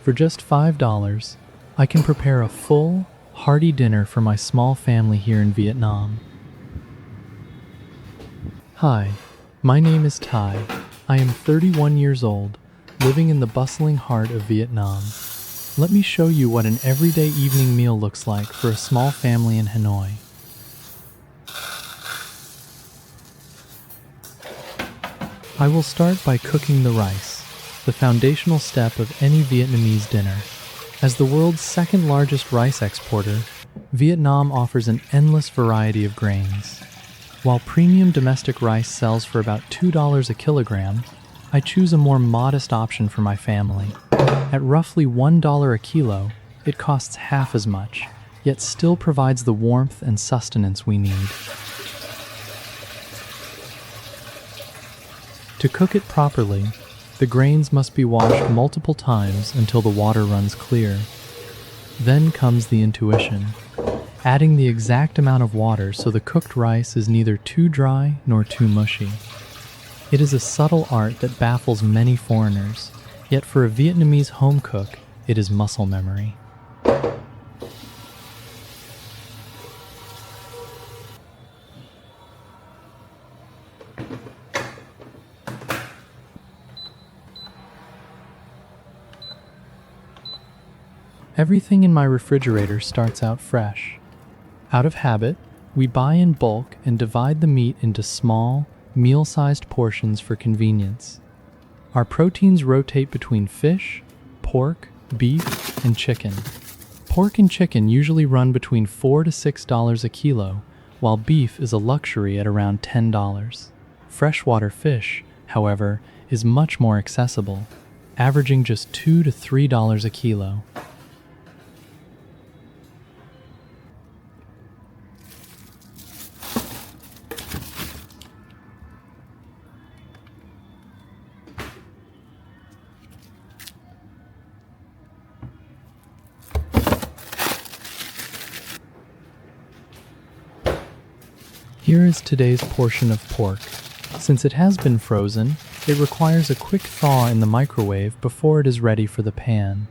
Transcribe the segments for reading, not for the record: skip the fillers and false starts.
For just $5, I can prepare a full, hearty dinner for my small family here in Vietnam. Hi, my name is Thai. I am 31 years old, living in the bustling heart of Vietnam. Let me show you what an everyday evening meal looks like for a small family in Hanoi. I will start by cooking the rice, the foundational step of any Vietnamese dinner. As the world's second largest rice exporter, Vietnam offers an endless variety of grains. While premium domestic rice sells for about $2 a kilogram, I choose a more modest option for my family. At roughly $1 a kilo, it costs half as much, yet still provides the warmth and sustenance we need. To cook it properly, the grains must be washed multiple times until the water runs clear. Then comes the intuition, adding the exact amount of water so the cooked rice is neither too dry nor too mushy. It is a subtle art that baffles many foreigners, yet for a Vietnamese home cook, it is muscle memory. Everything in my refrigerator starts out fresh. Out of habit, we buy in bulk and divide the meat into small, meal-sized portions for convenience. Our proteins rotate between fish, pork, beef, and chicken. Pork and chicken usually run between $4 to $6 a kilo, while beef is a luxury at around $10. Freshwater fish, however, is much more accessible, averaging just $2 to $3 a kilo. Here is today's portion of pork. Since it has been frozen, it requires a quick thaw in the microwave before it is ready for the pan.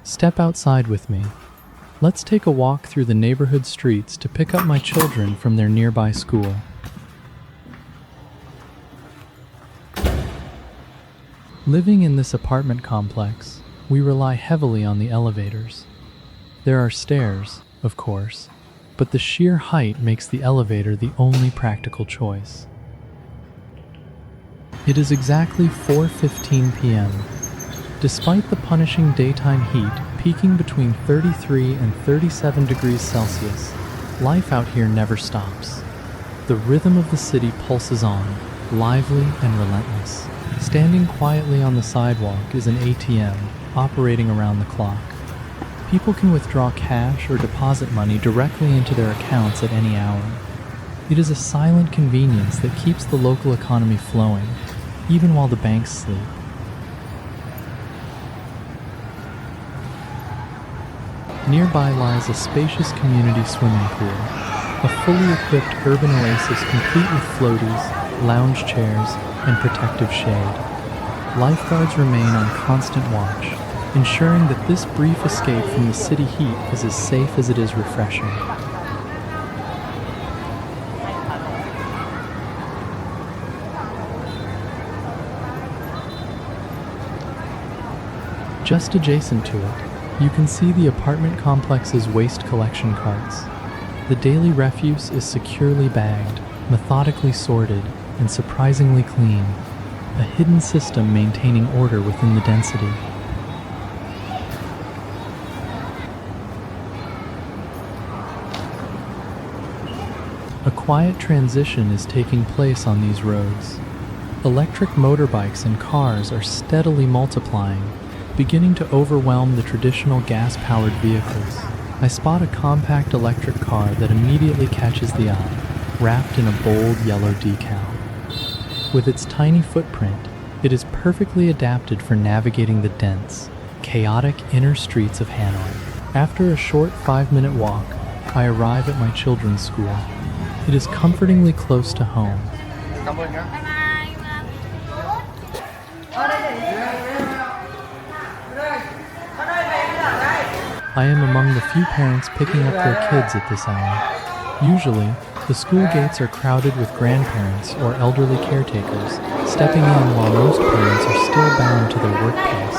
Step outside with me. Let's take a walk through the neighborhood streets to pick up my children from their nearby school. Living in this apartment complex, we rely heavily on the elevators. There are stairs, of course, but the sheer height makes the elevator the only practical choice. It is exactly 4:15 p.m. Despite the punishing daytime heat peaking between 33 and 37 degrees Celsius, life out here never stops. The rhythm of the city pulses on, lively and relentless. Standing quietly on the sidewalk is an ATM, operating around the clock. People can withdraw cash or deposit money directly into their accounts at any hour. It is a silent convenience that keeps the local economy flowing, even while the banks sleep. Nearby lies a spacious community swimming pool, a fully equipped urban oasis complete with floaties, lounge chairs, and protective shade. Lifeguards remain on constant watch, ensuring that this brief escape from the city heat is as safe as it is refreshing. Just adjacent to it, you can see the apartment complex's waste collection carts. The daily refuse is securely bagged, methodically sorted, and surprisingly clean, a hidden system maintaining order within the density. A quiet transition is taking place on these roads. Electric motorbikes and cars are steadily multiplying, beginning to overwhelm the traditional gas-powered vehicles. I spot a compact electric car that immediately catches the eye, wrapped in a bold yellow decal. With its tiny footprint, it is perfectly adapted for navigating the dense, chaotic inner streets of Hanoi. After a short 5-minute walk, I arrive at my children's school. It is comfortingly close to home. I am among the few parents picking up their kids at this hour. Usually, the school gates are crowded with grandparents or elderly caretakers, stepping in while most parents are still bound to their workplace.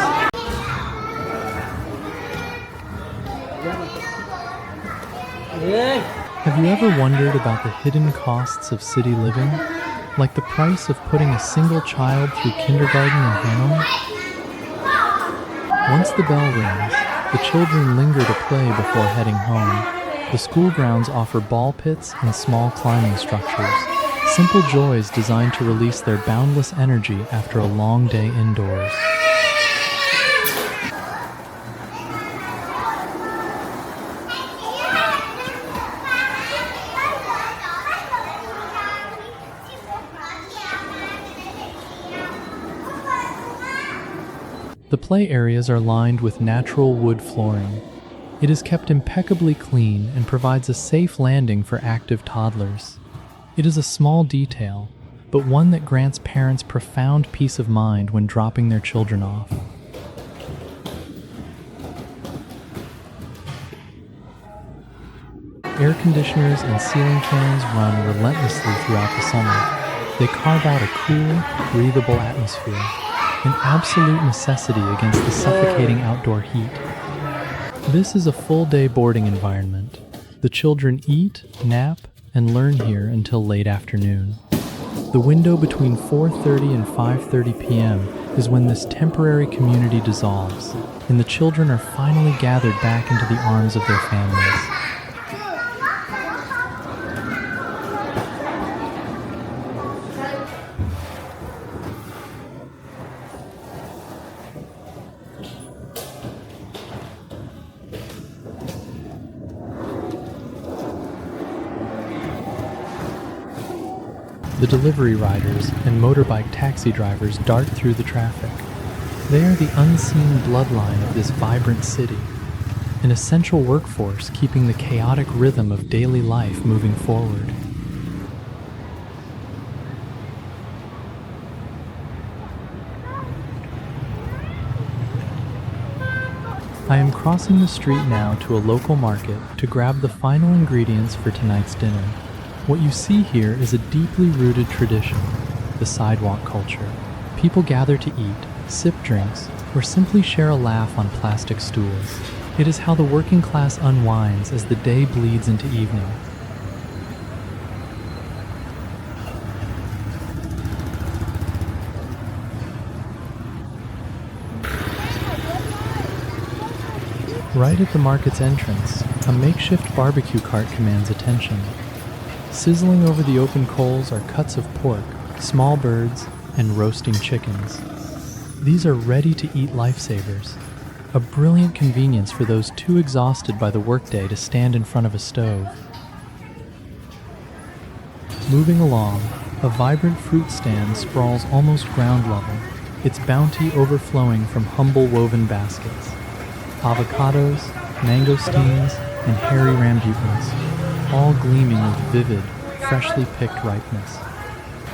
Have you ever wondered about the hidden costs of city living? Like the price of putting a single child through kindergarten in Hanoi? Once the bell rings, the children linger to play before heading home. The school grounds offer ball pits and small climbing structures, simple joys designed to release their boundless energy after a long day indoors. The play areas are lined with natural wood flooring. It is kept impeccably clean and provides a safe landing for active toddlers. It is a small detail, but one that grants parents profound peace of mind when dropping their children off. Air conditioners and ceiling fans run relentlessly throughout the summer. They carve out a cool, breathable atmosphere, an absolute necessity against the suffocating outdoor heat. This is a full-day boarding environment. The children eat, nap, and learn here until late afternoon. The window between 4:30 and 5:30 p.m. is when this temporary community dissolves, and the children are finally gathered back into the arms of their families. The delivery riders and motorbike taxi drivers dart through the traffic. They are the unseen bloodline of this vibrant city, an essential workforce keeping the chaotic rhythm of daily life moving forward. I am crossing the street now to a local market to grab the final ingredients for tonight's dinner. What you see here is a deeply rooted tradition, the sidewalk culture. People gather to eat, sip drinks, or simply share a laugh on plastic stools. It is how the working class unwinds as the day bleeds into evening. Right at the market's entrance, a makeshift barbecue cart commands attention. Sizzling over the open coals are cuts of pork, small birds, and roasting chickens. These are ready-to-eat lifesavers, a brilliant convenience for those too exhausted by the workday to stand in front of a stove. Moving along, a vibrant fruit stand sprawls almost ground level, its bounty overflowing from humble woven baskets. Avocados, mangosteens, and hairy rambutans, all gleaming with vivid, freshly picked ripeness.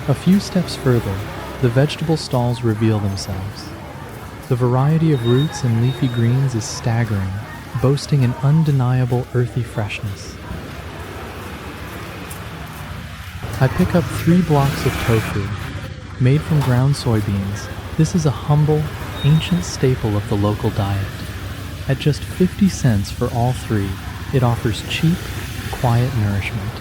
A few steps further, the vegetable stalls reveal themselves. The variety of roots and leafy greens is staggering, boasting an undeniable earthy freshness. I pick up 3 blocks of tofu, made from ground soybeans. This is a humble, ancient staple of the local diet. At just 50 cents for all 3, it offers cheap, quiet nourishment.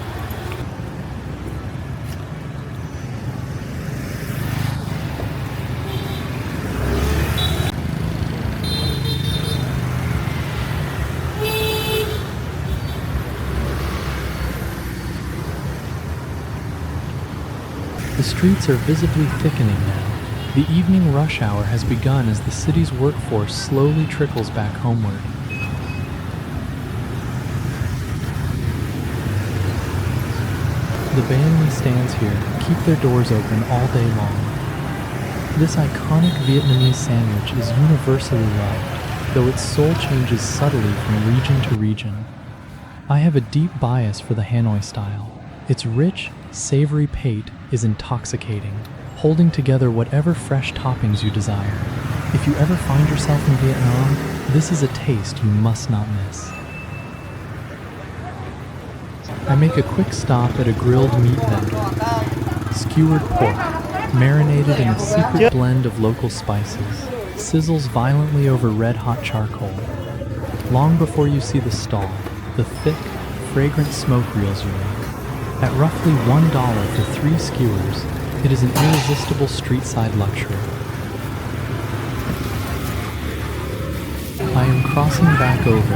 The streets are visibly thickening now. The evening rush hour has begun as the city's workforce slowly trickles back homeward. The banh mi stands here keep their doors open all day long. This iconic Vietnamese sandwich is universally loved, though its soul changes subtly from region to region. I have a deep bias for the Hanoi style, Its rich, savory pate is intoxicating, holding together whatever fresh toppings you desire. If you ever find yourself in Vietnam, this is a taste you must not miss. I make a quick stop at a grilled meat vendor. Skewered pork, marinated in a secret blend of local spices, sizzles violently over red-hot charcoal. Long before you see the stall, the thick, fragrant smoke reels you in. At roughly $1 for 3 skewers, it is an irresistible street-side luxury. I am crossing back over,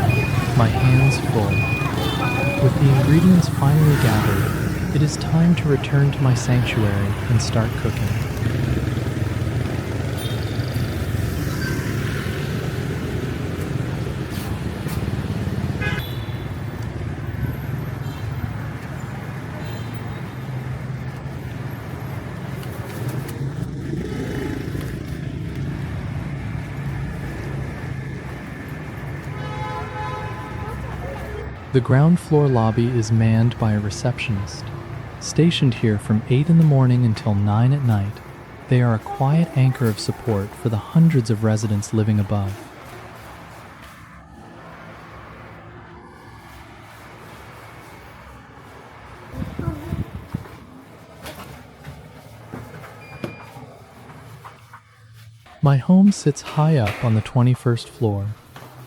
my hands full. With the ingredients finally gathered, it is time to return to my sanctuary and start cooking. The ground floor lobby is manned by a receptionist. Stationed here from 8 in the morning until 9 at night, they are a quiet anchor of support for the hundreds of residents living above. My home sits high up on the 21st floor.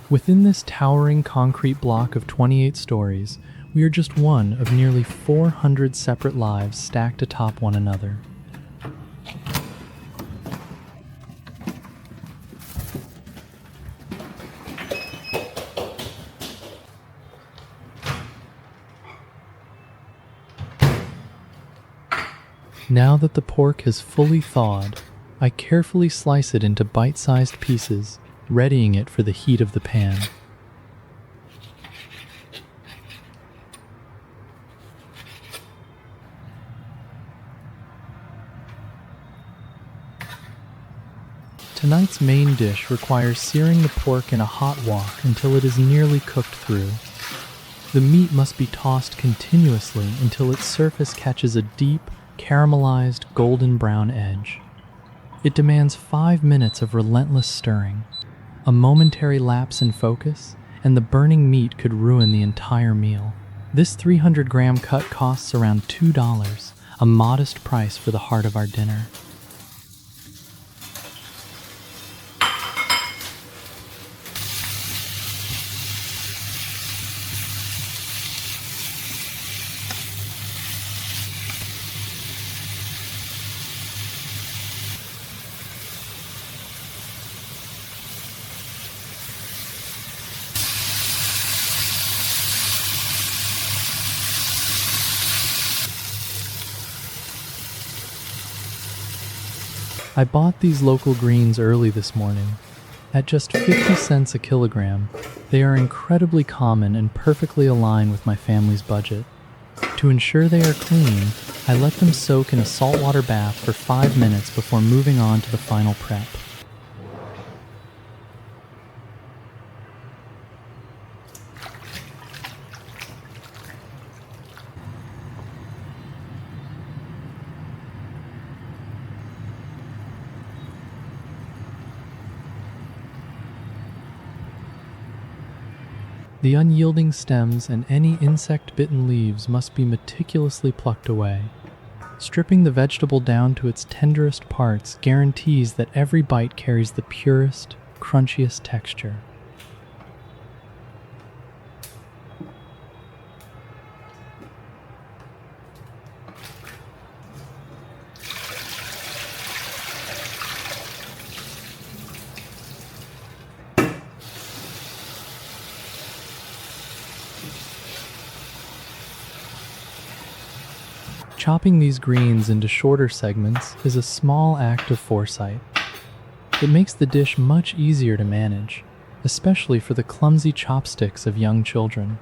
Within this towering concrete block of 28 stories, we are just one of nearly 400 separate lives stacked atop one another. Now that the pork has fully thawed, I carefully slice it into bite-sized pieces, readying it for the heat of the pan. Tonight's main dish requires searing the pork in a hot wok until it is nearly cooked through. The meat must be tossed continuously until its surface catches a deep, caramelized, golden brown edge. It demands 5 minutes of relentless stirring. A momentary lapse in focus, and the burning meat could ruin the entire meal. This 300-gram cut costs around $2, a modest price for the heart of our dinner. I bought these local greens early this morning. At just 50 cents a kilogram, they are incredibly common and perfectly align with my family's budget. To ensure they are clean, I let them soak in a saltwater bath for 5 minutes before moving on to the final prep. The unyielding stems and any insect-bitten leaves must be meticulously plucked away. Stripping the vegetable down to its tenderest parts guarantees that every bite carries the purest, crunchiest texture. Chopping these greens into shorter segments is a small act of foresight. It makes the dish much easier to manage, especially for the clumsy chopsticks of young children.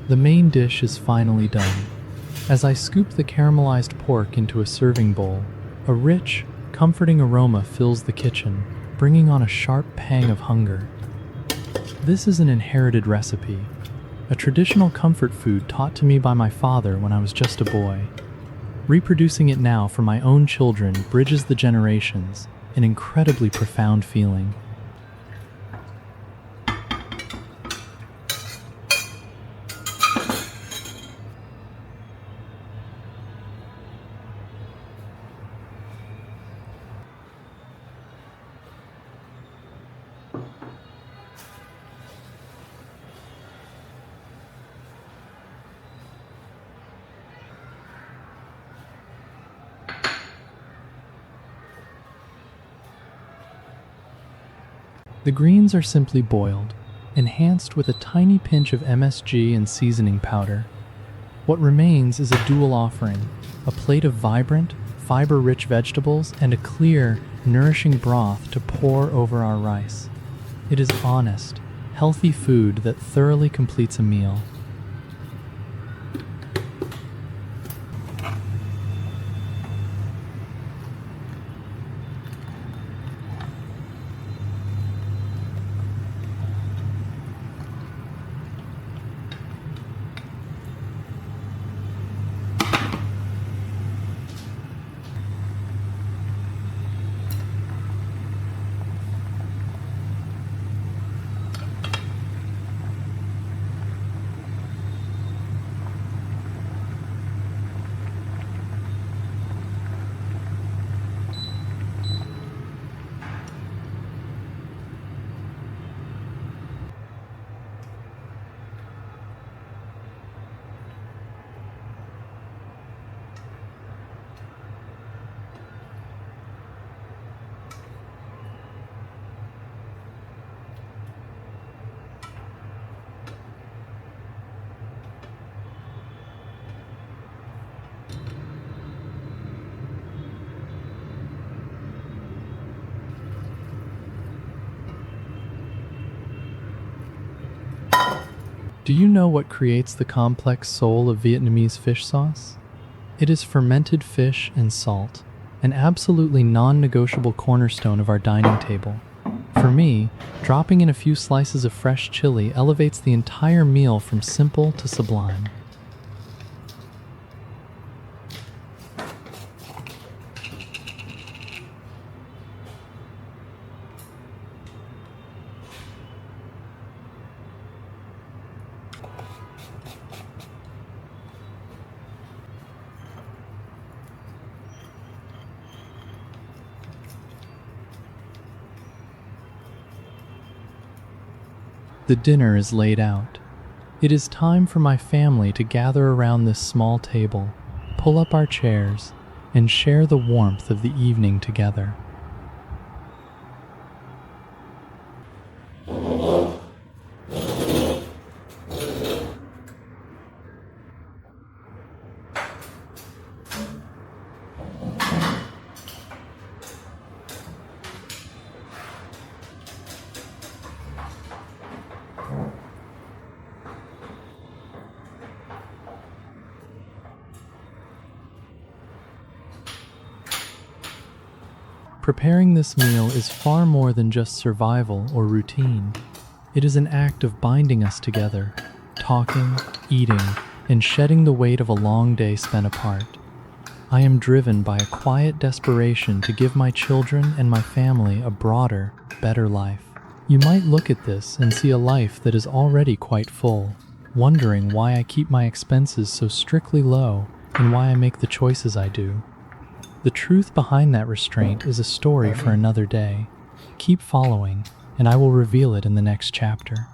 The main dish is finally done. As I scoop the caramelized pork into a serving bowl, a rich, comforting aroma fills the kitchen, bringing on a sharp pang of hunger. This is an inherited recipe, a traditional comfort food taught to me by my father when I was just a boy. Reproducing it now for my own children bridges the generations, an incredibly profound feeling. The greens are simply boiled, enhanced with a tiny pinch of MSG and seasoning powder. What remains is a dual offering, a plate of vibrant, fiber-rich vegetables and a clear, nourishing broth to pour over our rice. It is honest, healthy food that thoroughly completes a meal. Do you know what creates the complex soul of Vietnamese fish sauce? It is fermented fish and salt, an absolutely non-negotiable cornerstone of our dining table. For me, dropping in a few slices of fresh chili elevates the entire meal from simple to sublime. The dinner is laid out. It is time for my family to gather around this small table, pull up our chairs, and share the warmth of the evening together. Preparing this meal is far more than just survival or routine. It is an act of binding us together, talking, eating, and shedding the weight of a long day spent apart. I am driven by a quiet desperation to give my children and my family a broader, better life. You might look at this and see a life that is already quite full, wondering why I keep my expenses so strictly low and why I make the choices I do. The truth behind that restraint is a story for another day. Keep following, and I will reveal it in the next chapter.